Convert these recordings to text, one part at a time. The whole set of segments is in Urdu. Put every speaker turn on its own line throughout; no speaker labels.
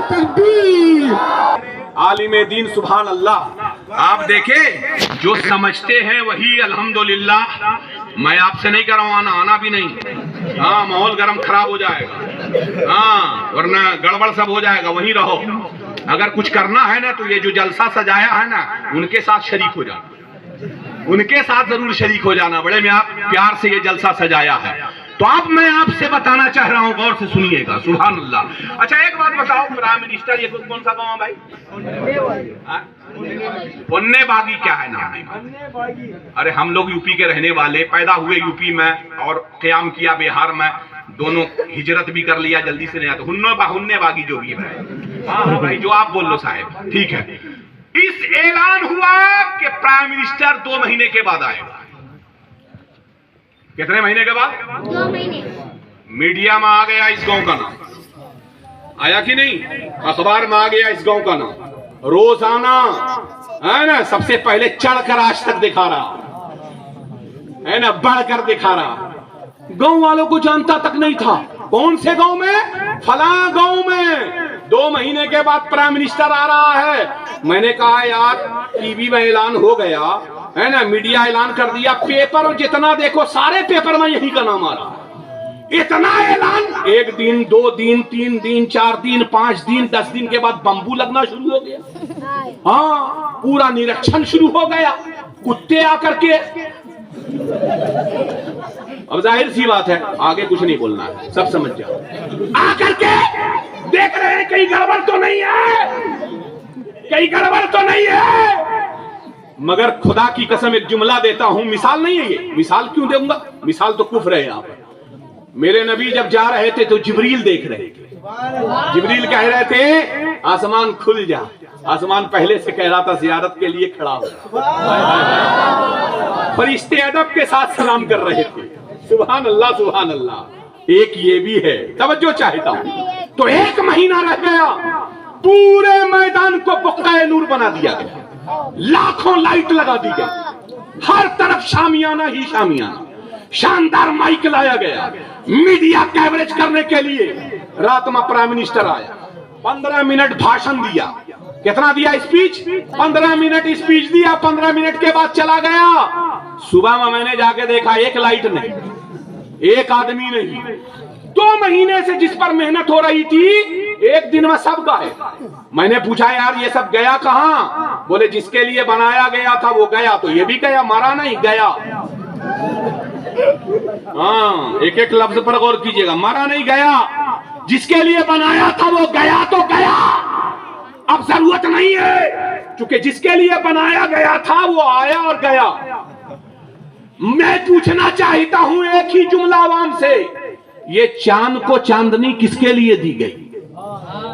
تکبیر.
عالم دین سبحان اللہ. آپ دیکھیں جو سمجھتے ہیں وہی الحمدللہ. میں آپ سے نہیں کر رہا ہوں آنا بھی نہیں. ہاں ماحول گرم خراب ہو جائے گا. ہاں ورنہ گڑبڑ سب ہو جائے گا. وہیں رہو. اگر کچھ کرنا ہے نا تو یہ جو جلسہ سجایا ہے نا ان کے ساتھ شریک ہو جانا. ان کے ساتھ ضرور شریک ہو جانا. بڑے میں آپ پیار سے یہ جلسہ سجایا ہے. تو اب میں آپ سے بتانا چاہ رہا ہوں, غور سے سنیے گا. سبحان اللہ. اچھا ایک بات بتاؤ, پرائم منسٹر یہ کون سا گاؤں ہے بھائی؟ پننے باغی کیا ہے نام؟ ارے ہم لوگ یو پی کے رہنے والے, پیدا ہوئے یو پی میں اور قیام کیا بہار میں. دونوں ہجرت بھی کر لیا, جلدی سے نہیں آتا. ہننے باغی جو بھی ہے. ہاں بھائی جو آپ بول لو صاحب, ٹھیک ہے. اس اعلان ہوا کہ پرائم منسٹر 2 مہینے کے بعد آئے گا. کتنے مہینے کے بعد؟
2 مہینے.
میڈیا میں آ گیا اس گاؤں کا نام, آیا کہ نہیں؟ اخبار میں آ گیا اس گاؤں کا نام. روزانہ ہے نا سب سے پہلے چڑھ کر آج تک دکھا رہا ہے نا, بڑھ کر دکھا رہا. گاؤں والوں کو جانتا تک نہیں تھا. کون سے گاؤں میں؟ فلاں گاؤں میں 2 مہینے کے بعد پرائم منسٹر آ رہا ہے. میں نے کہا یار ٹی وی میں اعلان ہو گیا ہے نا, میڈیا اعلان کر دیا, پیپر جتنا دیکھو سارے پیپر میں یہی کا نام آ رہا. اتنا اعلان, 1 دن 2 دن 3 دن 4 دن 5 دن 10 دن کے بعد بمبو لگنا شروع ہو گیا. ہاں پورا نرکشن شروع ہو گیا, کتے آ کر کے. اب ظاہر سی بات ہے آگے کچھ نہیں بولنا ہے, سب سمجھ جاؤ. آ کر کے دیکھ رہے ہیں کہیں گڑبڑ تو نہیں ہے, کہیں گڑبڑ تو نہیں ہے. مگر خدا کی قسم ایک جملہ دیتا ہوں, مثال نہیں ہے یہ. مثال کیوں دوں گا؟ مثال تو کفر ہے یہاں پر. میرے نبی جب جا رہے تھے تو جبریل دیکھ رہے تھے. جبریل کہہ رہے تھے آسمان کھل جا. آسمان پہلے سے کہہ رہا تھا زیارت کے لیے کھڑا ہو. فرشتے ادب کے ساتھ سلام کر رہے تھے. سبحان اللہ سبحان اللہ. ایک یہ بھی ہے, توجہ چاہتا ہوں. تو 1 مہینہ رہ گیا, پورے میدان کو بقعہ نور بنا دیا گیا, لاکھوں لائٹ لگا دی گئی, ہر طرف شامیانہ ہی شامیانہ. شاندار مائک لایا گیا میڈیا کوریج کرنے کے لیے. رات میں پرائم منسٹر آیا, 15 منٹ بھاشن دیا. کتنا دیا اسپیچ؟ 15 منٹ اسپیچ دیا. 15 منٹ کے بعد چلا گیا. صبح میں نے جا کے دیکھا ایک لائٹ نہیں, ایک آدمی نہیں. 2 مہینے سے جس پر محنت ہو رہی تھی 1 دن میں سب گئے. میں نے پوچھا یار یہ سب گیا کہاں؟ بولے جس کے لیے بنایا گیا تھا وہ گیا. تو یہ بھی گیا, مرا نہیں, گیا. ہاں ایک ایک لفظ پر غور کیجئے گا. مرا نہیں, گیا. جس کے لیے بنایا تھا وہ گیا تو گیا. اب ضرورت نہیں ہے, چونکہ جس کے لیے بنایا گیا تھا وہ آیا اور گیا. میں پوچھنا چاہتا ہوں ایک ہی جملہ عوام سے, یہ چاند کو چاندنی کس کے لیے دی گئی؟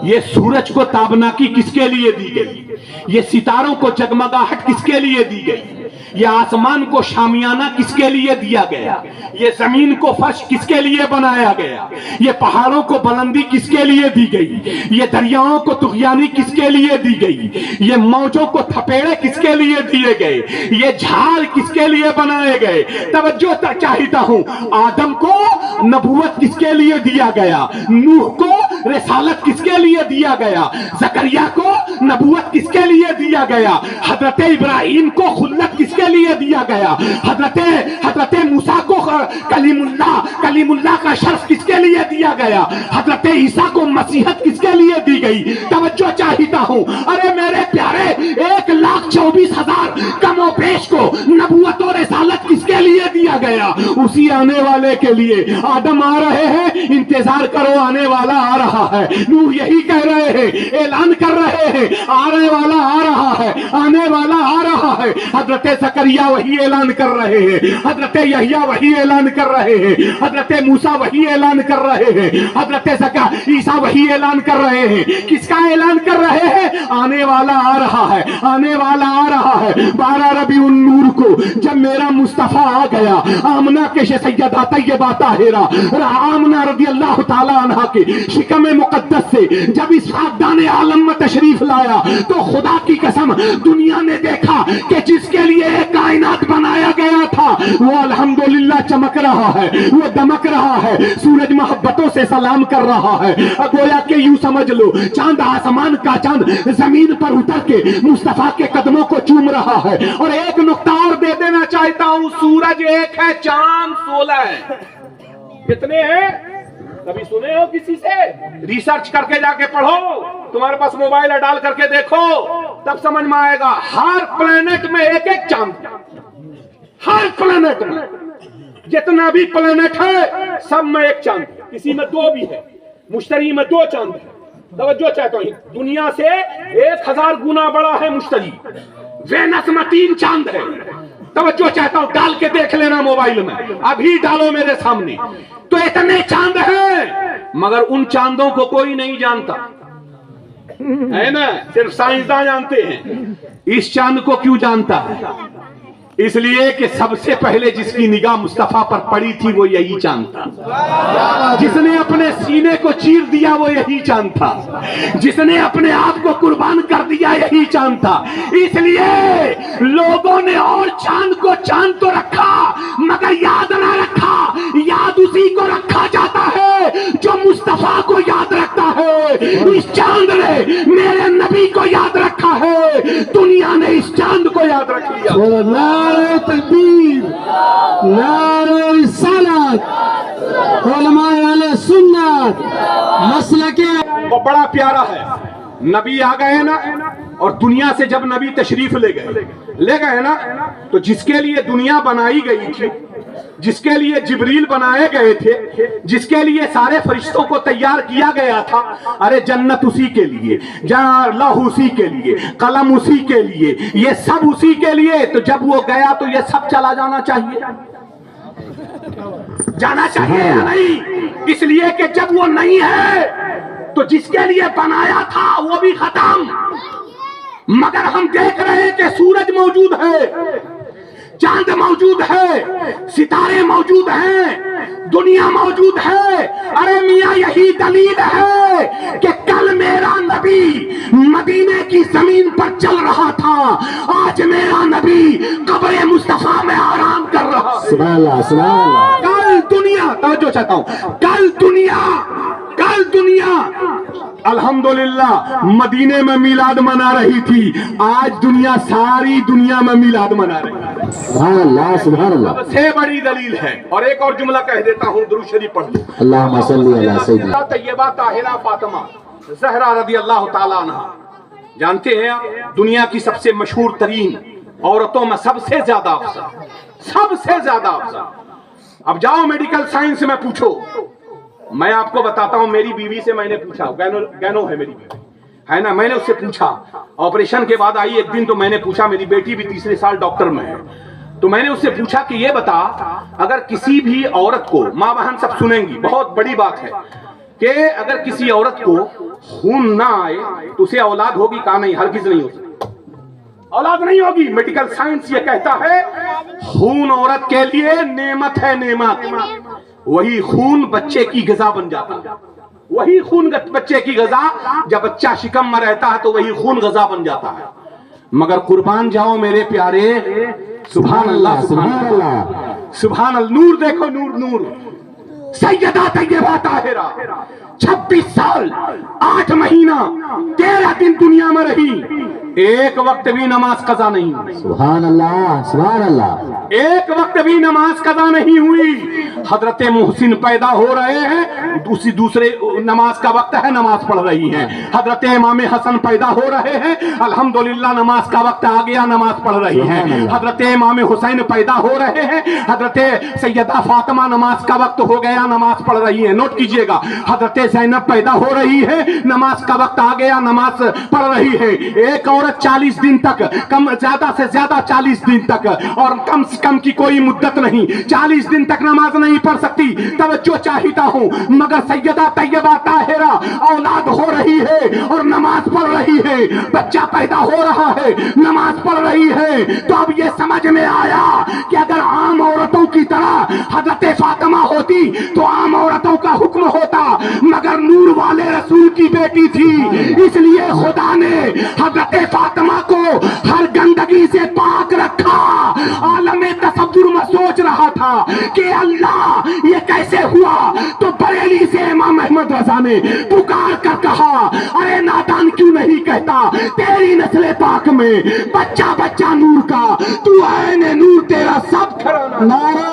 یہ سورج کو تابناکی کس کے لیے دی گئی؟ یہ ستاروں کو جگمگاہٹ کس کے لیے دی گئی؟ یہ آسمان کو شامیانہ کس کے لیے دیا گیا؟ یہ زمین کو فرش کس کے لیے بنایا گیا؟ یہ پہاڑوں کو بلندی کس کے لیے دی گئی؟ یہ دریاؤں کو طغیانی کس کے لیے دی گئی؟ یہ موجوں کو تھپیڑے کس کے لیے دیے گئے؟ یہ جھاڑ کس کے لیے بنائے گئے؟ توجہ چاہتا ہوں. آدم کو نبوت کس کے لیے دیا گیا؟ نوح کو رسالت کس کے لیے دیا گیا؟ زکریا کو نبوت کس کے لیے دیا گیا؟ حضرت ابراہیم کو خلت کس کے لیے دیا گیا؟ حضرت موسیٰ کو کلیم اللہ کا شرف کس کے لیے دیا گیا؟ حضرت عیسیٰ کو مسیحت کس کے لیے دی گئی؟ توجہ چاہتا ہوں. ارے میرے پیارے 1,24,000 کم و بیش کو نبوت اور رسالت کس کے لیے دیا گیا؟ اسی آنے والے کے لیے. آدم آ رہے ہیں, انتظار کرو, آنے والا آ رہا ہے. نوح یہی کہہ رہے ہیں, اعلان کر رہے ہیں, آنے والا آ رہا ہے, آنے والا آ رہا ہے. حضرت زکریا وہی اعلان کر رہے ہیں, حضرت یحییٰ وہی اعلان کر رہے ہیں, حضرت موسیٰ وہی اعلان کر رہے ہیں, حضرت عیسیٰ وہی اعلان کر رہے ہیں. کس کا اعلان کر رہے ہیں؟ آنے والا آ رہا ہے, آنے والا آ رہا ہے. 12 ربیع النور کو جب میرا مصطفیٰ آ گیا, آمنہ کے سیدہ طیبہ طاہرہ آمنہ رضی اللہ تعالیٰ عنہ کے شکم مقدس سے جب اس خاکدان عالم میں تشریف لایا تو خدا کی قسم دنیا نے دیکھا کہ جس کے لیے ایک
کائنات بنایا گیا تھا وہ الحمدللہ چمک رہا ہے، وہ دمک رہا ہے، سورج محبتوں سے سلام کر رہا ہے، گویا کہ یوں سمجھ لو چاند آسمان کا چاند زمین پر اتر کے مصطفیٰ کے قدموں کو چوم رہا ہے۔ اور ایک نقطہ اور دے دینا چاہتا ہوں، سورج ایک ہے، چاند 16 ہے۔ کتنے ہیں؟ کبھی سنے ہو کسی سے؟ ریسرچ کر کے جا کے پڑھو، تمہارے پاس موبائل ہے ڈال کر کے دیکھو، تب سمجھ میں آئے گا۔ ہر پلانٹ میں ایک ایک چاند، ہر پلانٹ میں جتنا بھی پلانٹ ہے سب میں ایک چاند، کسی میں 2 بھی ہے، مشتری میں 2 چاند ہے۔ توجہ چاہتا ہوں، دنیا سے 1000 گنا بڑا ہے مشتری، وینس میں 3 چاند ہے۔ توجہ چاہتا ہوں، ڈال کے دیکھ لینا موبائل میں، ابھی ڈالو میرے سامنے۔ تو اتنے چاند ہیں مگر ان چاندوں کو کوئی نہیں جانتا ہے نا، صرف سائنسداں جانتے ہیں۔ اس چاند کو کیوں جانتا ہے؟ اس لیے کہ سب سے پہلے جس کی نگاہ مصطفیٰ پر پڑی تھی وہ یہی چاند تھا، جس نے اپنے سینے کو چیر دیا وہ یہی چاند تھا، جس نے اپنے آپ کو قربان کر دیا یہی چاند تھا۔ اس لیے لوگوں نے اور چاند کو چاند تو رکھا مگر یاد نہ رکھا، یاد اسی کو رکھا جاتا ہے جو مصطفیٰ کو یاد رکھتا ہے۔ اس چاند نے میرے نبی کو یاد رکھا ہے، دنیا نے اس چاند کو یاد رکھ لیا۔
نعرہ تکبیر، نعرہ رسالت، علماء اہل سنت مسلک۔
وہ بڑا پیارا ہے، نبی آ گئے نا، اور دنیا سے جب نبی تشریف لے گئے نا، تو جس کے لیے دنیا بنائی گئی تھی، جس کے لیے جبریل بنائے گئے تھے، جس کے لیے سارے فرشتوں کو تیار کیا گیا تھا، ارے جنت اسی کے لیے، جہاں لوح اسی کے لیے، قلم اسی کے لیے، یہ سب اسی کے لیے۔ تو جب وہ گیا تو یہ سب چلا جانا چاہیے، جانا چاہیے یا نہیں؟ اس لیے کہ جب وہ نہیں ہے تو جس کے لیے بنایا تھا وہ بھی ختم۔ مگر ہم دیکھ رہے ہیں کہ سورج موجود ہے، چاند موجود ہے، ستارے موجود ہیں، دنیا موجود ہے۔ ارے میاں یہی دلیل ہے کہ کل میرا نبی مدینے کی زمین پر چل رہا تھا، آج میرا نبی قبر مصطفیٰ میں آرام کر رہا ہے۔
سبحان اللہ، سبحان اللہ۔
کل دنیا، توجہ چاہتا ہوں، کل دنیا الحمدللہ مدینے میں میلاد منا رہی تھی، آج دنیا ساری دنیا میں میلاد منا رہی ہے۔
سبحان اللہ، سبحان اللہ۔
سب سے بڑی دلیل ہے۔ اور ایک اور جملہ کہہ دیتا ہوں، درود شریف پڑھ لو۔
اللہم صلی علی سیدنا
طیبہ طاہرہ فاطمہ زہرا رضی اللہ تعالیٰ عنہ، جانتے ہیں آپ دنیا کی سب سے مشہور ترین عورتوں میں سب سے زیادہ افضل۔ اب جاؤ میڈیکل سائنس میں پوچھو، میں آپ کو بتاتا ہوں، میری بیوی سے میں نے پوچھا، گینو ہے میری بیوی ہے نا، میں نے اس سے پوچھا، آپریشن کے بعد آئی ایک دن تو میں نے پوچھا، میری بیٹی بھی 3 سال ڈاکٹر میں ہے، تو میں نے اس سے پوچھا کہ یہ بتا، اگر کسی بھی عورت کو، ماں بہن سب سنیں گی، بہت بڑی بات ہے کہ اگر کسی عورت کو خون نہ آئے تو اسے اولاد ہوگی؟ کہا نہیں، ہرگز نہیں ہو سکتی، اولاد نہیں ہوگی۔ میڈیکل سائنس یہ کہتا ہے خون عورت کے لیے نعمت ہے، نعمت۔ وہی خون بچے کی غذا بن جاتا ہے، وہی خون بچے کی غذا، جب بچہ شکم میں رہتا ہے تو وہی خون غذا بن جاتا ہے۔ مگر قربان جاؤ میرے پیارے، سبحان اللہ، سبحان اللہ، سبحان اللہ، نور دیکھو، نور سیدہ طیبہ طاہرہ 26 سال 8 مہینہ 13 دن دنیا میں رہی، ایک وقت بھی نماز قضا نہیں ہوئی۔
سبحان اللہ، سبحان اللہ۔
ایک وقت بھی نماز قضا نہیں ہوئی۔ حضرت محسن پیدا ہو رہے ہیں، دوسرے نماز کا وقت ہے، نماز پڑھ رہی ہیں۔ حضرت امام حسن پیدا ہو رہے ہیں، الحمدللہ نماز کا وقت آ گیا، نماز پڑھ رہی ہیں۔ حضرت امام حسین پیدا ہو رہے ہیں، حضرت سیدہ فاطمہ نماز کا وقت ہو گیا، نماز پڑھ رہی ہیں۔ نوٹ کیجئے گا، حضرت زینب پیدا ہو رہی ہے، نماز کا وقت آ گیا، نماز پڑھ رہی ہے۔ ایک عورت 40 دن تک، زیادہ سے زیادہ 40 دن تک، اور کم سے کم کی کوئی مدت نہیں، 40 دن تک نماز نہیں پڑھ سکتی۔ توجہ چاہتا ہوں، مگر سیدہ طیبہ طاہرہ اولاد ہو رہی ہے اور نماز پڑھ رہی ہے، بچہ پیدا ہو رہا ہے، نماز پڑھ رہی ہے۔ تو اب یہ سمجھ میں آیا کہ اگر عام عورتوں کی طرح حضرت فاطمہ ہوتی تو عام عورتوں کا حکم ہوتا، مگر نور والے رسول کی بیٹی تھی، اس لیے خدا نے حضرت فاطمہ کو ہر گندگی سے پاک رکھا
تھا کہ اللہ یہ کیسے ہوا، تو بریلی سے امام احمد رضا نے پکار کر کہا ارے نادان کیوں نہیں کہتا تیری نسل پاک میں بچہ بچہ نور کا، تو عین نور تیرا سب گھرانہ